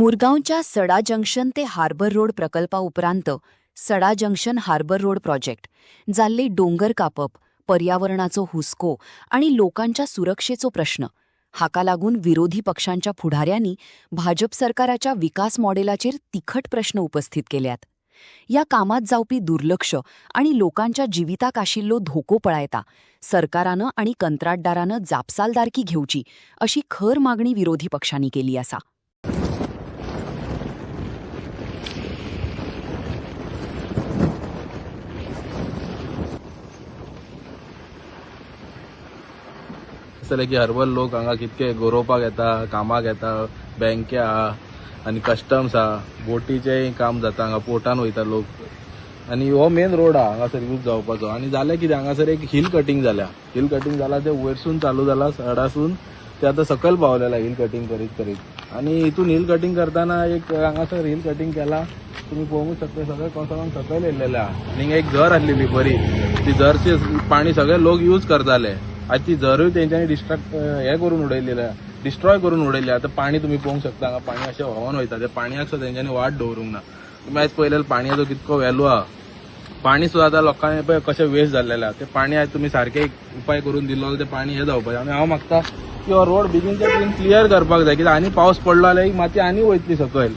मुरगांवच्या सडा जंक्शन ते harbour road प्रकल्पा उपरांत सडा जंक्शन हार्बर रोड प्रोजेक्ट जाल्ली डोंगर कापप, पर्यावरणाचो हुस्को आणि लोकांच्या सुरक्षेचो प्रश्न हाका लागून विरोधी पक्षांच्या फुडाऱ्यांनी भाजप सरकाराच्या विकास मॉडेलाचेर तिखट प्रश्न उपस्थित केल्यात. या कामात जावपी दुर्लक्ष आणि लोकांच्या जिविताक आशिल्लो धोको पळयता सरकारानं आणि कंत्राटदारानं जापसालदारकी घेवची अशी खर मागणी विरोधी पक्षांनी केली आसा. की हरवल लोक हांगा कितके गरोवपाक येता, कामाक येता, बँके आहा आनी कस्टम्स आहा, बोटीचेंय काम जाता, हांगा पोर्टान वयता लोक आनी हो मेन रोड आहा हांगासर यूज जावपाचो. आनी जालें कितें हांगासर एक हिल कटिंग जाला ते वयरसून चालू जाला सडासून ते आतां सकयल पावलेला हिल कटिंग करीत करीत. आनी हितून हिल कटिंग करताना एक हांगासर हिल कटिंग केला तुम्ही पळोवंक शकता, सगळे कोसळून सकयल येयलेले आहा. आनी एक झर आसलेली बरी, ती झरचे पाणी सगळे लोक यूज करताले. आज ती झरूय तेंच्यांनी डिस्ट्रॉय करून उडयली. आता पाणी तुम्ही पळोवंक शकता, हांगा पाणी अशें व्हांवून वयता. त्या पाणयाक सुद्दां तेंच्यांनी वाट दवरूंक ना. तुम्ही आयज पळयलें पाणयाचो कितको व्हॅल्यू आहा. पाणी सुद्दां आतां लोकांनी पळय कशें वेस्ट जाल्लेलें आहा. ते पाणी आयज तुम्ही सारखे उपाय करून दिलो ते पाणी हे जावपाचें. आनी हांव मागता की हो रोड बेगीनच्या बेगीन क्लियर करपाक जाय, कित्याक आनी पावस पडलो जाल्यार माती आनी वयतली सकयल.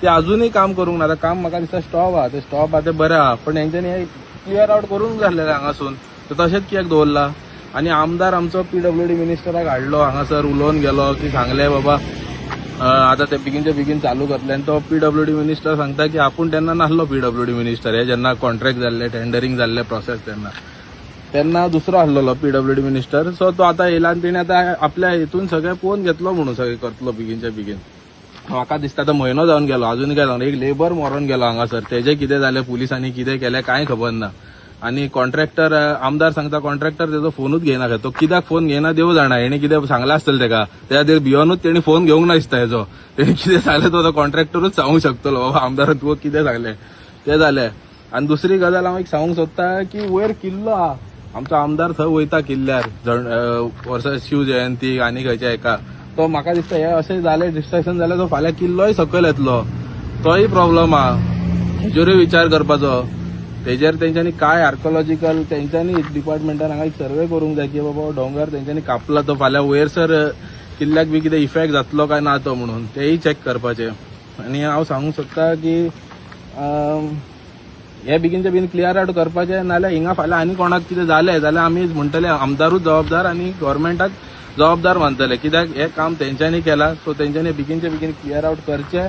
ते अजूनय काम करूंक ना. आतां काम म्हाका दिसता स्टॉप आहा, ते स्टॉप आहा ते बरें आहा, पण हेंच्यांनी हे क्लियर आउट करूंक जाल्लेलें हांगासून. तर तशेंच कित्याक दवरला. आणि आमदार आमचो PWD मिनिस्टराक हाडलो, हांगासर उलोवन गेलो की सांगले बाबा आता ते बेगीनच्या बेगीन चालू करतले. आनी तो PWD मिनिस्टर सांगता की आपूण तेन्ना नासलो PWD मिनिस्टर. हे जेन्ना कॉन्ट्रॅक्ट जाल्ले, टेंडरिंग जाल्ले प्रोसेस तेन्ना दुसरो आसलेलो PWD मिनिस्टर. सो तो आतां येयला आनी तेणे आतां आपल्या हितून सगळें पळोवन घेतलो म्हणून सगळें करतलो बेगीनच्या बेगीन. म्हाका दिसता तो म्हयनो जावन गेलो, अजून काय जावन एक लेबर मरोन गेलो हांगासर. तेजें कितें जालें, पुलिसांनी कितें केलें कांय खबर ना. आणि कॉन्ट्रॅक्टर आमदार सांगता कॉन्ट्रॅक्टर तेजो फोनूच घेयना. तो कित्याक फोन घेयना देव जाणा. हेणे कितें सांगला आसतलें तेका, त्या खातीर भिवनूच तेणी फोन घेवंक ना दिसता हेजो. तेणी कितें सांगलें तो कॉन्ट्रॅक्टरूच सांगूंक शकतलो बाबा आमदार तुका कितें सांगलें तें जालें. आनी दुसरी गजाल हांव एक सांगूंक सोदता की वयर किल्लो आहा. आमचो आमदार थंय वयता किल्ल्यार वर्सा शिवजयंती आनी खंयच्या हेका. तो म्हाका दिसता हे अशें जालें डिस्ट्रॅक्शन जालें, तो फाल्यां किल्लोय सकयल येतलो. तोय प्रॉब्लम आहा. हेजेरूय विचार करपाचो. तेजेर तेंच्यांनी काय आर्कोलॉजिकल तेंच्यांनी डिपार्टमेंटान हांगा एक सर्वे करूंक जाय की बाबा डोंगर तेंच्यांनी कापला तो फाल्यां वयरसर किल्ल्याक बी कितें इफेक्ट जातलो काय ना तो म्हणून तेय चॅक करपाचें. आनी हांव सांगूंक सोदता की हे बेगीनच्या बेगीन क्लियर आउट करपाचें. नाल्यार हिंगा फाल्यां आनी कोणाक कितें जालें जाल्यार आमी म्हणटले आमदारूच जबाबदार आनी गव्हर्मेंटाक जबाबदार मानतले, कित्याक हे काम तेंच्यांनी केलां. सो तेंच्यांनी बेगीनच्या बेगीन क्लियर आउट करचें.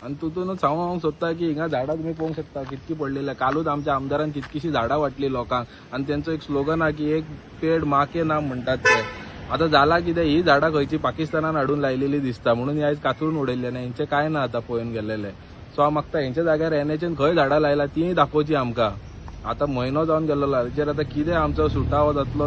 आणि तितूनच सांगूंक सोदता की हिंगा झाडां तुम्ही पळोवंक शकता कितकी पडलेली. कालूच आमच्या आमदारान कितकीशी झाडां वाटली लोकांक. आणि त्यांचो एक स्लोगन आहा की एक पेड माँ के नाम म्हणटात ते. आता जाला कितें, ही झाडां खंयची पाकिस्तानान हाडून लायलेली दिसता म्हणून ही आयज कातरून उडयल्ले ना. हेंचे काय ना आतां पळोवन गेलेले. सो हांव मागता हेंच्या जाग्यार NHN खंय झाडां लायला तीय दाखोवची आमकां. आता म्हयनो जावन गेल्लो, हेचेर आतां कितें आमचो सुटावो जातलो